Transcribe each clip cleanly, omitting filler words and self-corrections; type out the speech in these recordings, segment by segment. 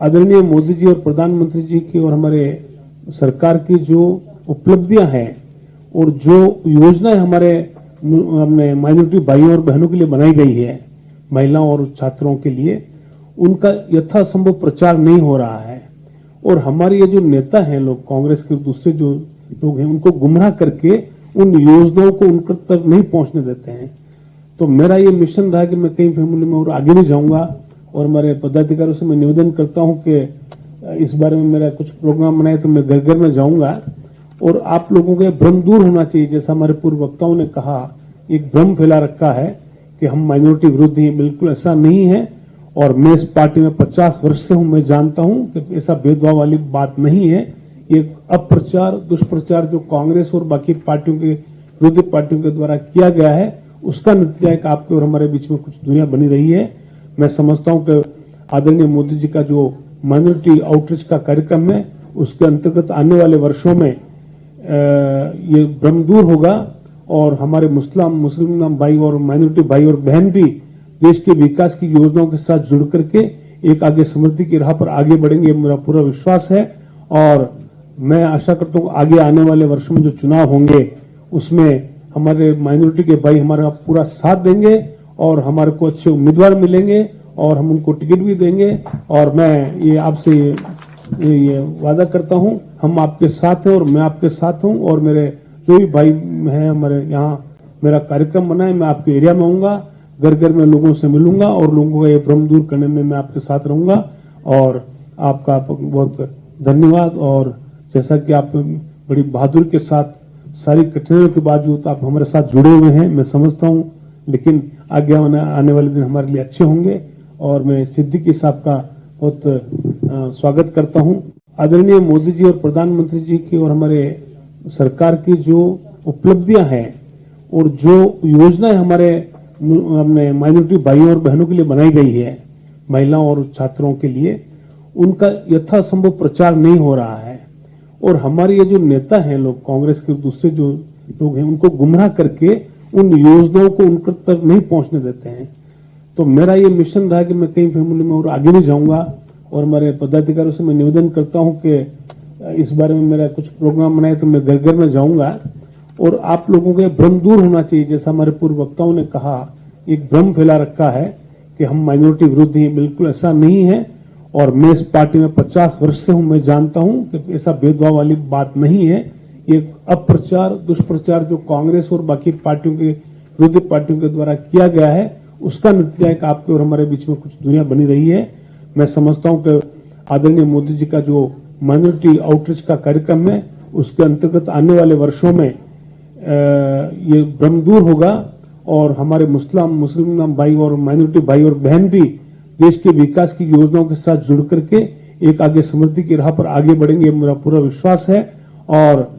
आदरणीय मोदी जी और प्रधानमंत्री जी की और हमारे सरकार की जो उपलब्धियां हैं और जो योजनाएं हमारे हमने माइनॉरिटी भाइयों और बहनों के लिए बनाई गई है, महिलाओं और छात्रों के लिए, उनका यथासंभव प्रचार नहीं हो रहा है। और हमारे ये जो नेता हैं लोग, कांग्रेस के दूसरे जो लोग हैं, उनको गुमराह करके उन योजनाओं को उनके तक नहीं पहुंचने देते हैं। तो मेरा ये मिशन रहा कि मैं कई फैमिली में और आगे नहीं जाऊंगा और हमारे पदाधिकारियों से मैं निवेदन करता हूं कि इस बारे में मेरा कुछ प्रोग्राम बनाए तो मैं घर घर में जाऊंगा और आप लोगों को भ्रम दूर होना चाहिए। जैसा हमारे पूर्व वक्ताओं ने कहा, एक भ्रम फैला रखा है कि हम माइनॉरिटी विरोध हैं। बिल्कुल ऐसा नहीं है। और मैं इस पार्टी में 50 वर्ष से हूं, मैं जानता हूं कि ऐसा भेदभाव वाली बात नहीं है। ये अप्रचार, दुष्प्रचार जो कांग्रेस और बाकी पार्टियों के, विरोधी पार्टियों के द्वारा किया गया है, उसका नतीजा है कि आपके और हमारे बीच में कुछ दूरियां बनी रही है। मैं समझता हूं कि आदरणीय मोदी जी का जो माइनॉरिटी आउटरीच का कार्यक्रम है, उसके अंतर्गत आने वाले वर्षों में ये भ्रम दूर होगा और हमारे मुस्लिम भाई और माइनॉरिटी भाई और बहन भी देश के विकास की योजनाओं के साथ जुड़ करके एक आगे समृद्धि की राह पर आगे बढ़ेंगे, मेरा पूरा विश्वास है। और मैं आशा करता हूं आगे आने वाले वर्षों में जो चुनाव होंगे उसमें हमारे माइनॉरिटी के भाई हमारा पूरा साथ देंगे और हमारे को अच्छे उम्मीदवार मिलेंगे और हम उनको टिकट भी देंगे। और मैं ये आपसे ये वादा करता हूं, हम आपके साथ हैं और मैं आपके साथ हूं। और मेरे जो भी भाई हैं हमारे यहाँ, मेरा कार्यक्रम बना है, मैं आपके एरिया में आऊंगा, घर घर में लोगों से मिलूंगा और लोगों का ये भ्रम दूर करने में मैं आपके साथ रहूंगा। और आपका बहुत धन्यवाद। और जैसा कि आप बड़ी बहादुरी के साथ सारी कठिनाइयों के बावजूद आप हमारे साथ जुड़े हुए हैं, मैं समझता हूं, लेकिन आगे आने वाले दिन हमारे लिए अच्छे होंगे। और मैं सिद्दीकी साहब का बहुत स्वागत करता हूं। आदरणीय मोदी जी और प्रधानमंत्री जी की और हमारे सरकार की जो उपलब्धियां हैं और जो योजनाएं हमारे हमने माइनॉरिटी भाइयों और बहनों के लिए बनाई गई है, महिलाओं और छात्रों के लिए, उनका यथासंभव प्रचार नहीं हो रहा है। और हमारे ये जो नेता हैं लोग, कांग्रेस के दूसरे जो लोग हैं, उनको गुमराह करके उन योजनाओं को उनके तक नहीं पहुंचने देते हैं। तो मेरा ये मिशन रहा कि मैं कई फैमिली में और आगे नहीं जाऊंगा और हमारे पदाधिकारियों से मैं निवेदन करता हूं कि इस बारे में मेरा कुछ प्रोग्राम बनाए तो मैं घर घर में जाऊंगा और आप लोगों को भ्रम दूर होना चाहिए। जैसा हमारे पूर्व वक्ताओं ने कहा, एक भ्रम फैला रखा है कि हम माइनॉरिटी विरोध हैं। बिल्कुल ऐसा नहीं है। और मैं इस पार्टी में 50 वर्ष से हूं, मैं जानता हूं कि ऐसा भेदभाव वाली बात नहीं है। ये अप्रचार, दुष्प्रचार जो कांग्रेस और बाकी पार्टियों के, विरोधी पार्टियों के द्वारा किया गया है, उसका नतीजा है कि आपके और हमारे बीच में कुछ दूरियां बनी रही है। मैं समझता हूं कि आदरणीय मोदी जी का जो माइनॉरिटी आउटरीच का कार्यक्रम है, उसके अंतर्गत आने वाले वर्षों में ये भ्रम दूर होगा और हमारे मुस्लिम भाई और माइनॉरिटी भाई और बहन भी देश के विकास की योजनाओं के साथ जुड़ करके एक आगे समृद्धि की राह पर आगे बढ़ेंगे, मेरा पूरा विश्वास है। और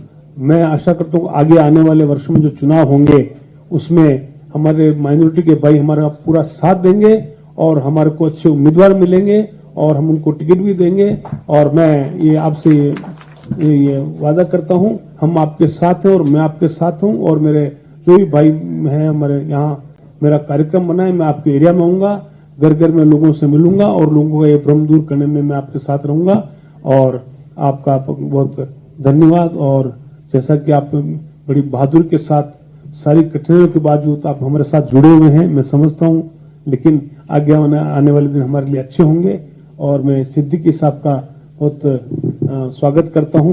मैं आशा करता हूं आगे आने वाले वर्षों में जो चुनाव होंगे उसमें हमारे माइनॉरिटी के भाई हमारा पूरा साथ देंगे और हमारे को अच्छे उम्मीदवार मिलेंगे और हम उनको टिकट भी देंगे। और मैं ये आपसे ये वादा करता हूं, हम आपके साथ हैं और मैं आपके साथ हूं। और मेरे जो भी भाई हैं हमारे यहाँ, मेरा कार्यक्रम बना है, मैं आपके एरिया में आऊंगा, घर घर में लोगों से मिलूंगा और लोगों का ये भ्रम दूर करने में मैं आपके साथ रहूंगा। और आपका बहुत धन्यवाद। और जैसा कि आप बड़ी बहादुरी के साथ सारी कठिनाइयों के बावजूद आप हमारे साथ जुड़े हुए हैं, मैं समझता हूं, लेकिन आगे आने वाले दिन हमारे लिए अच्छे होंगे। और मैं सिद्दीकी साहब का बहुत स्वागत करता हूं।